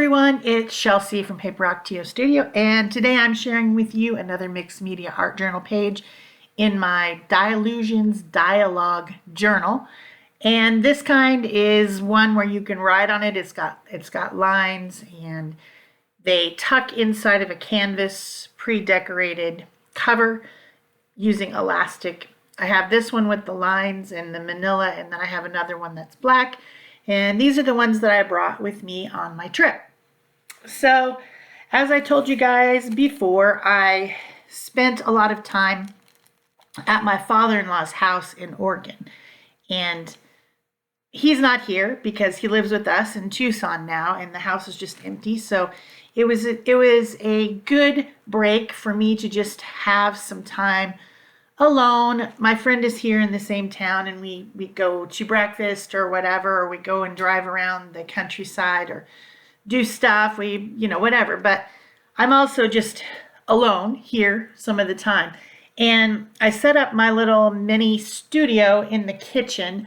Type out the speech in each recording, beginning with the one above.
everyone, it's Shel C from PaperOcotilloStudio, and today I'm sharing with you another mixed media art journal page in my Diallusions Dialogue journal. And this kind is one where you can write on it. It's got lines, and they tuck inside of a canvas pre-decorated cover using elastic. I have this one with the lines and the manila, and then I have another one that's black. And these are the ones that I brought with me on my trip. So, as I told you guys before, I spent a lot of time at my father-in-law's house in Oregon. And he's not here because he lives with us in Tucson now, and the house is just empty. So it was a good break for me to just have some time alone. My friend is here in the same town, and we go to breakfast or whatever, or we go and drive around the countryside or do stuff, whatever. But I'm also just alone here some of the time. And I set up my little mini studio in the kitchen,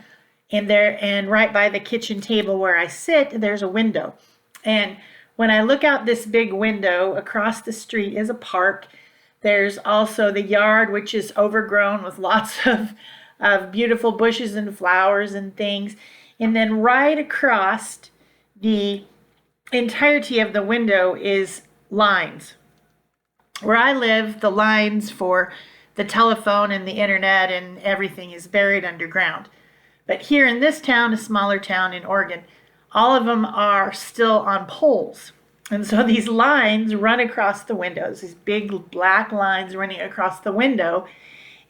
and right by the kitchen table where I sit, there's a window. And when I look out this big window, across the street is a park. There's also the yard, which is overgrown with lots of beautiful bushes and flowers and things. And then right across the entirety of the window is lines. Where I live, the lines for the telephone and the internet and everything is buried underground. But here in this town, a smaller town in Oregon, all of them are still on poles. And so these lines run across the windows, these big black lines running across the window.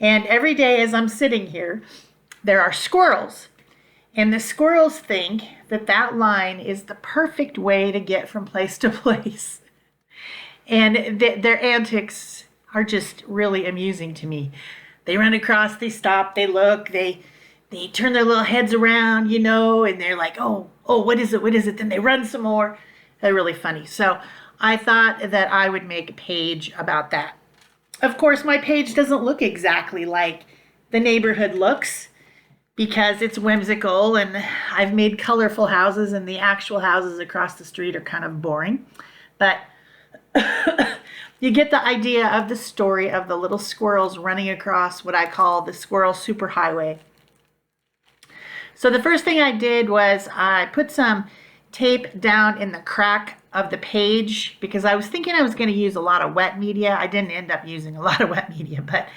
And every day as I'm sitting here, there are squirrels. And the squirrels think that that line is the perfect way to get from place to place. And their antics are just really amusing to me. They run across, they stop, they look, they turn their little heads around, and they're like, oh, what is it? Then they run some more. They're really funny. So I thought that I would make a page about that. Of course, my page doesn't look exactly like the neighborhood looks because it's whimsical, and I've made colorful houses, and the actual houses across the street are kind of boring. But you get the idea of the story of the little squirrels running across what I call the squirrel superhighway. So the first thing I did was I put some tape down in the crack of the page because I was thinking I was going to use a lot of wet media. I didn't end up using a lot of wet media, but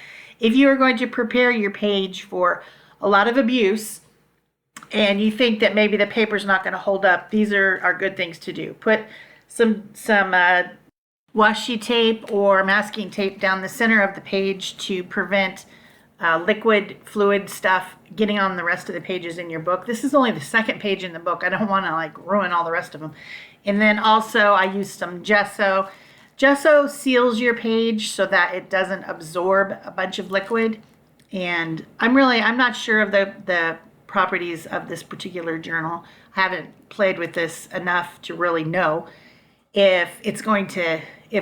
if you are going to prepare your page for a lot of abuse and you think that maybe the paper's not going to hold up, these are good things to do. Put some washi tape or masking tape down the center of the page to prevent liquid fluid stuff getting on the rest of the pages in your book. This is only the second page in the book. I don't want to ruin all the rest of them. And then also I used some gesso. Gesso seals your page so that it doesn't absorb a bunch of liquid. And I'm not sure of the properties of this particular journal. I haven't played with this enough to really know if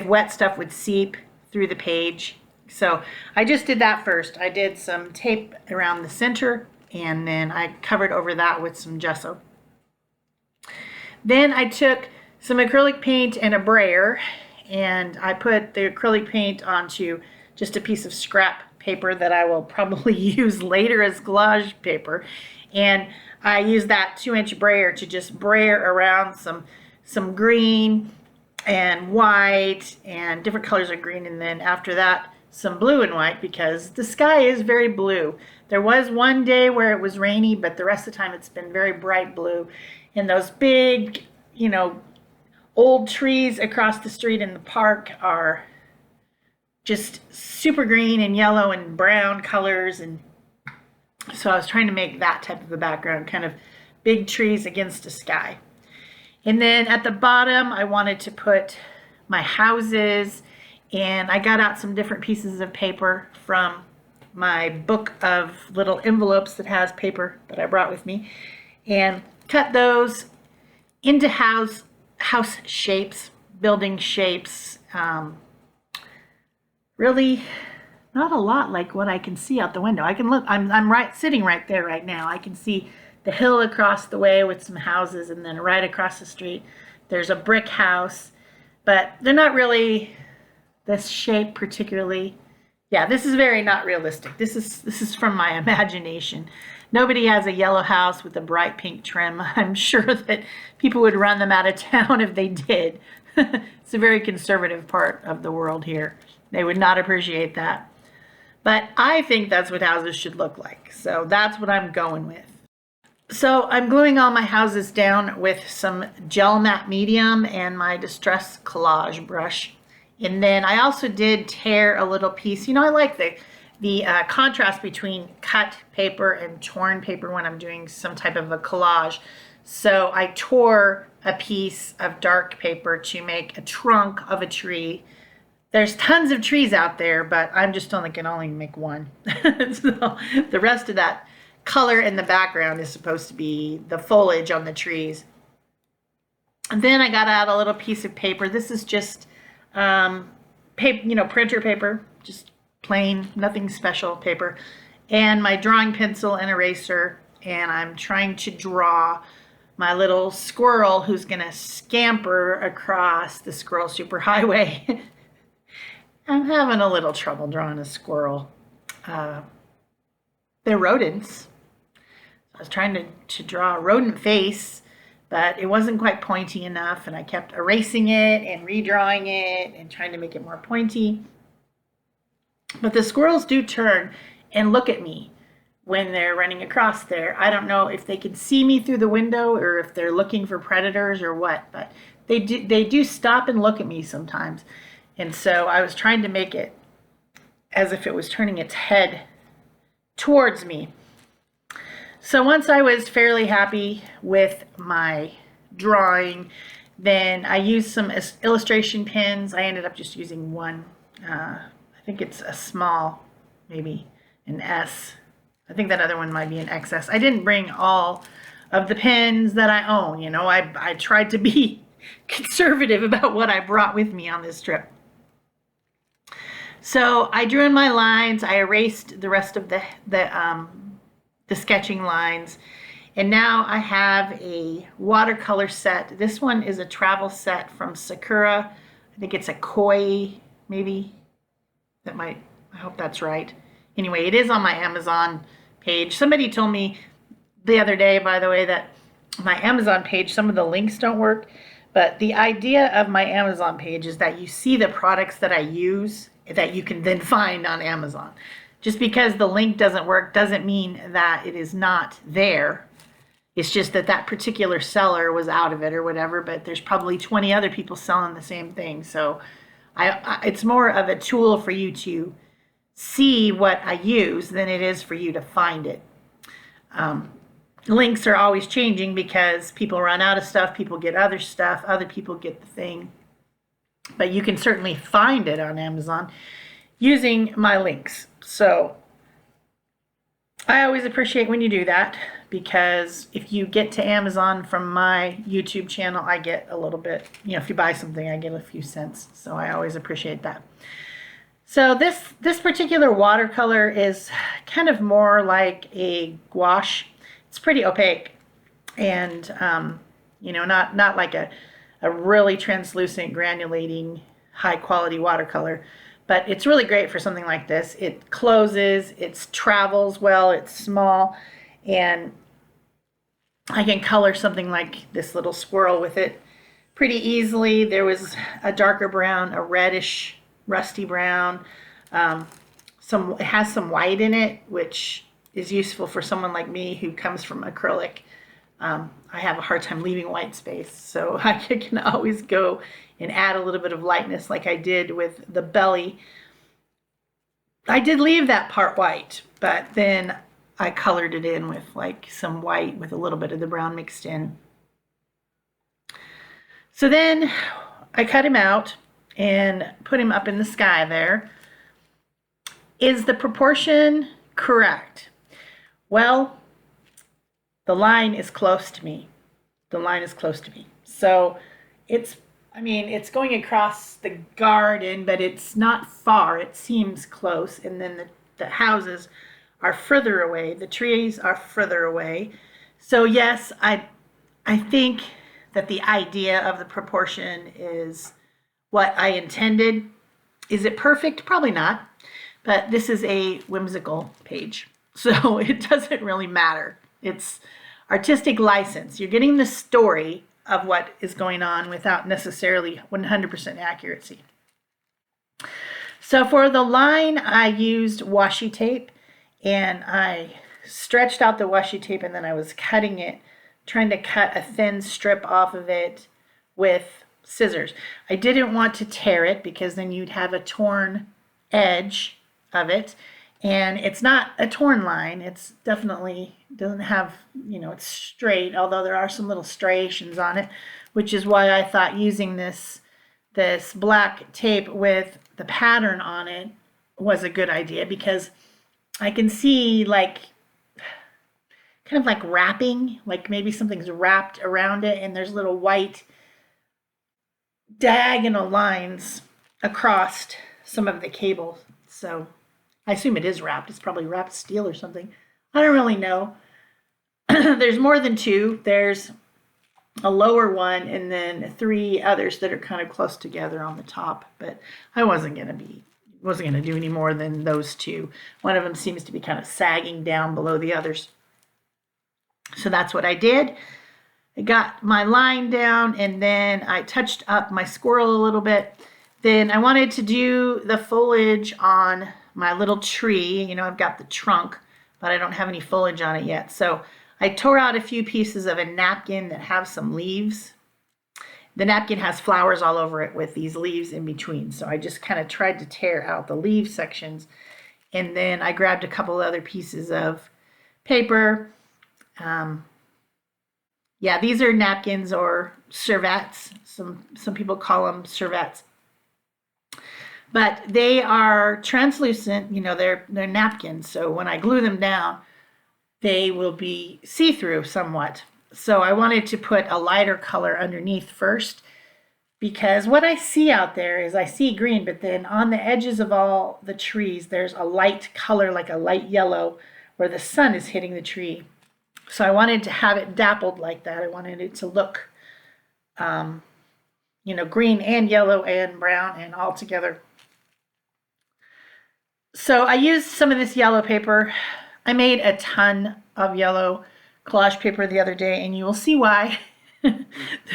wet stuff would seep through the page. So I just did that first. I did some tape around the center, and then I covered over that with some gesso. Then I took some acrylic paint and a brayer, and I put the acrylic paint onto just a piece of scrap paper that I will probably use later as collage paper. And I used that 2-inch brayer to just brayer around some green and white and different colors of green, and then after that some blue and white because the sky is very blue. There was one day where it was rainy, but the rest of the time it's been very bright blue. And those big, old trees across the street in the park are just super green and yellow and brown colors. And so I was trying to make that type of a background, kind of big trees against the sky. And then at the bottom, I wanted to put my houses, and I got out some different pieces of paper from my book of little envelopes that has paper that I brought with me, and cut those into house shapes, building shapes. Really not a lot like what I can see out the window. I can look, I'm sitting right there right now. I can see the hill across the way with some houses, and then right across the street There's a brick house, but they're not really this shape particularly. Yeah, this is very not realistic. This is from my imagination. Nobody has a yellow house with a bright pink trim. I'm sure that people would run them out of town if they did. It's a very conservative part of the world here. They would not appreciate that. But I think that's what houses should look like. So that's what I'm going with. So I'm gluing all my houses down with some gel matte medium and my distress collage brush. And then I also did tear a little piece. You know, I like the contrast between cut paper and torn paper when I'm doing some type of a collage. So I tore a piece of dark paper to make a trunk of a tree. There's tons of trees out there, but I'm just can only make one. So the rest of that color in the background is supposed to be the foliage on the trees. And then I got out a little piece of paper. This is just paper, printer paper, just plain, nothing special paper, and my drawing pencil and eraser, and I'm trying to draw my little squirrel who's gonna scamper across the squirrel superhighway. I'm having a little trouble drawing a squirrel. They're rodents. I was trying to draw a rodent face, but it wasn't quite pointy enough, and I kept erasing it and redrawing it and trying to make it more pointy. But the squirrels do turn and look at me when they're running across there. I don't know if they can see me through the window or if they're looking for predators or what, but they do stop and look at me sometimes. And so I was trying to make it as if it was turning its head towards me. So once I was fairly happy with my drawing, then I used some illustration pens. I ended up just using one. I think it's a small, maybe an S. I think that other one might be an XS. I didn't bring all of the pens that I own. You know, I tried to be conservative about what I brought with me on this trip. So I drew in my lines. I erased the rest of the sketching lines, and now I have a watercolor set. This one is a travel set from Sakura. I think it's a koi, maybe. I hope that's right. Anyway, it is on my Amazon page. Somebody told me the other day, by the way, that my Amazon page, some of the links don't work, but the idea of my Amazon page is that you see the products that I use that you can then find on Amazon. Just because the link doesn't work doesn't mean that it is not there. It's just that that particular seller was out of it or whatever, but there's probably 20 other people selling the same thing. So it's more of a tool for you to see what I use than it is for you to find it. Links are always changing because people run out of stuff, people get other stuff, other people get the thing. But you can certainly find it on Amazon using my links. So I always appreciate when you do that, because if you get to Amazon from my YouTube channel, I get a little bit, if you buy something, I get a few cents. So I always appreciate that. So this particular watercolor is kind of more like a gouache. It's pretty opaque, and not like a really translucent, granulating, high quality watercolor. But it's really great for something like this. It closes, it travels well, it's small, and I can color something like this little squirrel with it pretty easily. There was a darker brown, a reddish, rusty brown. It has some white in it, which is useful for someone like me who comes from acrylic. I have a hard time leaving white space, so I can always go and add a little bit of lightness like I did with the belly. I did leave that part white, but then I colored it in with like some white with a little bit of the brown mixed in. So then I cut him out and put him up in the sky there. Is the proportion correct? Well, the line is close to me. The line is close to me. So it's going across the garden, but it's not far. It seems close. And then the houses are further away. The trees are further away. So yes, I think that the idea of the proportion is what I intended. Is it perfect? Probably not, but this is a whimsical page, so it doesn't really matter. It's artistic license. You're getting the story of what is going on without necessarily 100% accuracy. So for the line, I used washi tape, and I stretched out the washi tape, and then I was cutting it, trying to cut a thin strip off of it with scissors. I didn't want to tear it because then you'd have a torn edge of it, and it's not a torn line. It's definitely doesn't have, it's straight, although there are some little striations on it, which is why I thought using this black tape with the pattern on it was a good idea, because I can see like kind of like wrapping, like maybe something's wrapped around it and there's little white diagonal lines across some of the cables. So I assume it is wrapped. It's probably wrapped steel or something. I don't really know. There's more than two. There's a lower one and then three others that are kind of close together on the top, but I wasn't going to do any more than those two. One of them seems to be kind of sagging down below the others. So that's what I did. I got my line down, and then I touched up my squirrel a little bit. Then I wanted to do the foliage on my little tree. I've got the trunk, but I don't have any foliage on it yet. So I tore out a few pieces of a napkin that have some leaves. The napkin has flowers all over it with these leaves in between. So I just kind of tried to tear out the leaf sections. And then I grabbed a couple other pieces of paper. Yeah, these are napkins or serviettes. Some people call them serviettes. But they are translucent, they're napkins. So when I glue them down, they will be see-through somewhat. So I wanted to put a lighter color underneath first, because what I see out there is I see green, but then on the edges of all the trees, there's a light color, like a light yellow, where the sun is hitting the tree. So I wanted to have it dappled like that. I wanted it to look, green and yellow and brown and all together. So I used some of this yellow paper. I made a ton of yellow collage paper the other day, and you will see why. The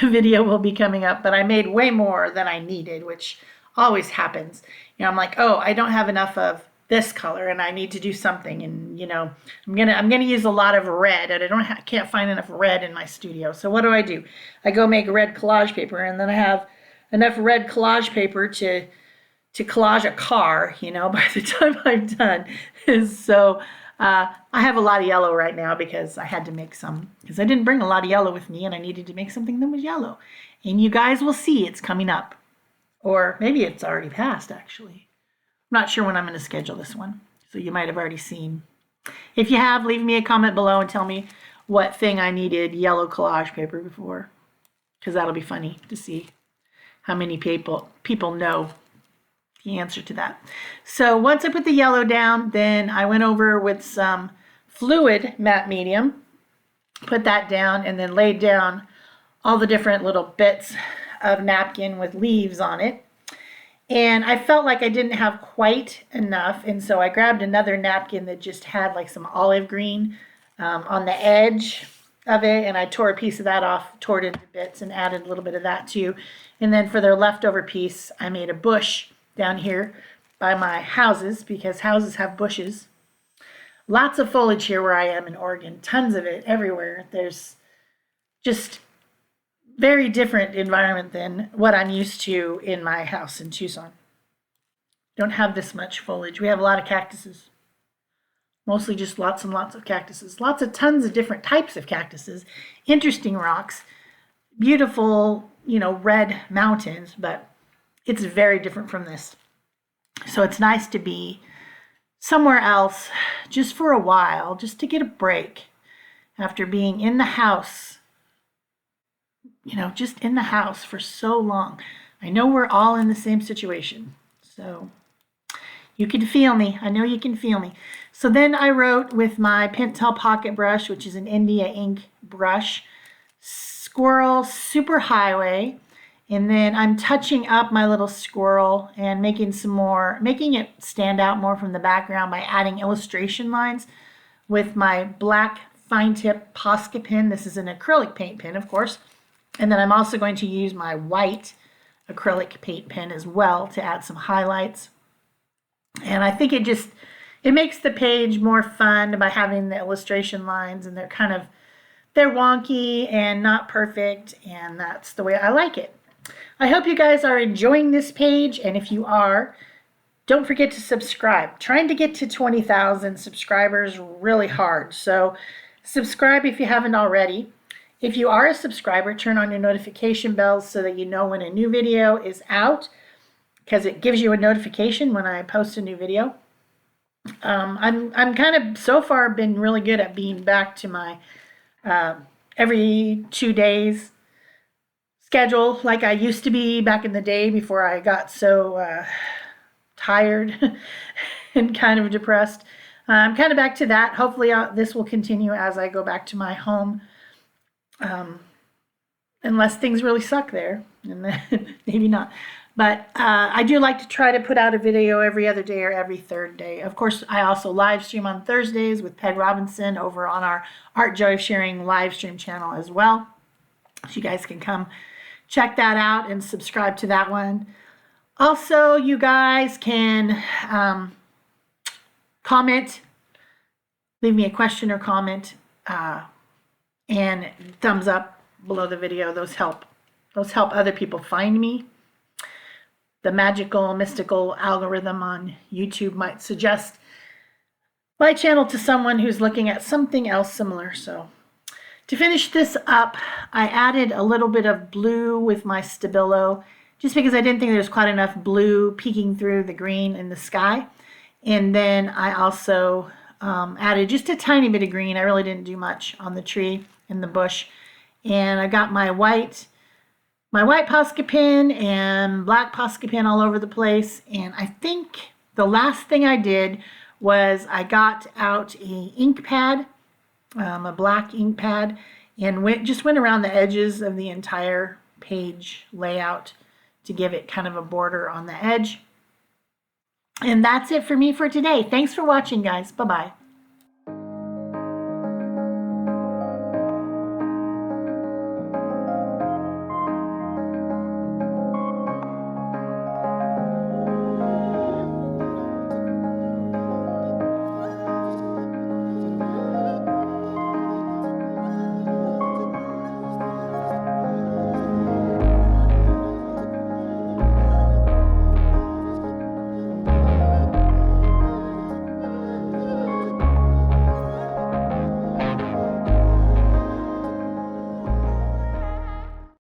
video will be coming up, but I made way more than I needed, which always happens. I'm like, oh, I don't have enough of this color and I need to do something, and I'm gonna use a lot of red, and I can't find enough red in my studio. So what do? I go make red collage paper, and then I have enough red collage paper to collage a car, by the time I'm done. So I have a lot of yellow right now because I had to make some, because I didn't bring a lot of yellow with me, and I needed to make something that was yellow. And you guys will see it's coming up, or maybe it's already passed actually. I'm not sure when I'm going to schedule this one, so you might have already seen. If you have, leave me a comment below and tell me what thing I needed yellow collage paper before, because that'll be funny to see how many people know the answer to that. So once I put the yellow down, then I went over with some fluid matte medium, put that down, and then laid down all the different little bits of napkin with leaves on it. And I felt like I didn't have quite enough, and so I grabbed another napkin that just had like some olive green on the edge of it, and I tore a piece of that off, tore it into bits, and added a little bit of that too. And then for their leftover piece, I made a bush down here by my houses, because houses have bushes. Lots of foliage here where I am in Oregon, tons of it everywhere. There's just very different environment than what I'm used to in my house in Tucson. Don't have this much foliage. We have a lot of cactuses. Mostly just lots and lots of cactuses. Tons of different types of cactuses. Interesting rocks. Beautiful, red mountains, but it's very different from this. So it's nice to be somewhere else just for a while, just to get a break after being in the house, just in the house for so long. I know we're all in the same situation. So you can feel me. I know you can feel me. So then I wrote with my Pentel pocket brush, which is an India ink brush, squirrel super highway. And then I'm touching up my little squirrel and making it stand out more from the background by adding illustration lines with my black fine tip Posca pen. This is an acrylic paint pen, of course. And then I'm also going to use my white acrylic paint pen as well to add some highlights. And I think it makes the page more fun by having the illustration lines, and they're wonky and not perfect, and that's the way I like it. I hope you guys are enjoying this page, and if you are, don't forget to subscribe. Trying to get to 20,000 subscribers really hard, so subscribe if you haven't already. If you are a subscriber, turn on your notification bells so that you know when a new video is out, because it gives you a notification when I post a new video. I'm kind of so far been really good at being back to my every 2 days schedule like I used to be back in the day before I got so tired and kind of depressed. I'm kind of back to that. Hopefully this will continue as I go back to my home, unless things really suck there, and then maybe not. But I do like to try to put out a video every other day or every third day. Of course, I also live stream on Thursdays with Peg Robinson over on our Art Joy of Sharing live stream channel as well. So you guys can come check that out and subscribe to that one. Also, you guys can comment, leave me a question or comment, and thumbs up below the video. Those help other people find me. The magical, mystical algorithm on YouTube might suggest my channel to someone who's looking at something else similar. So to finish this up, I added a little bit of blue with my Stabilo, just because I didn't think there was quite enough blue peeking through the green in the sky. And then I also added just a tiny bit of green. I really didn't do much on the tree and the bush. And I got my white Posca pen and black Posca pen all over the place. And I think the last thing I did was I got out a ink pad, a black ink pad, and just went around the edges of the entire page layout to give it kind of a border on the edge. And that's it for me for today. Thanks for watching, guys. Bye-bye.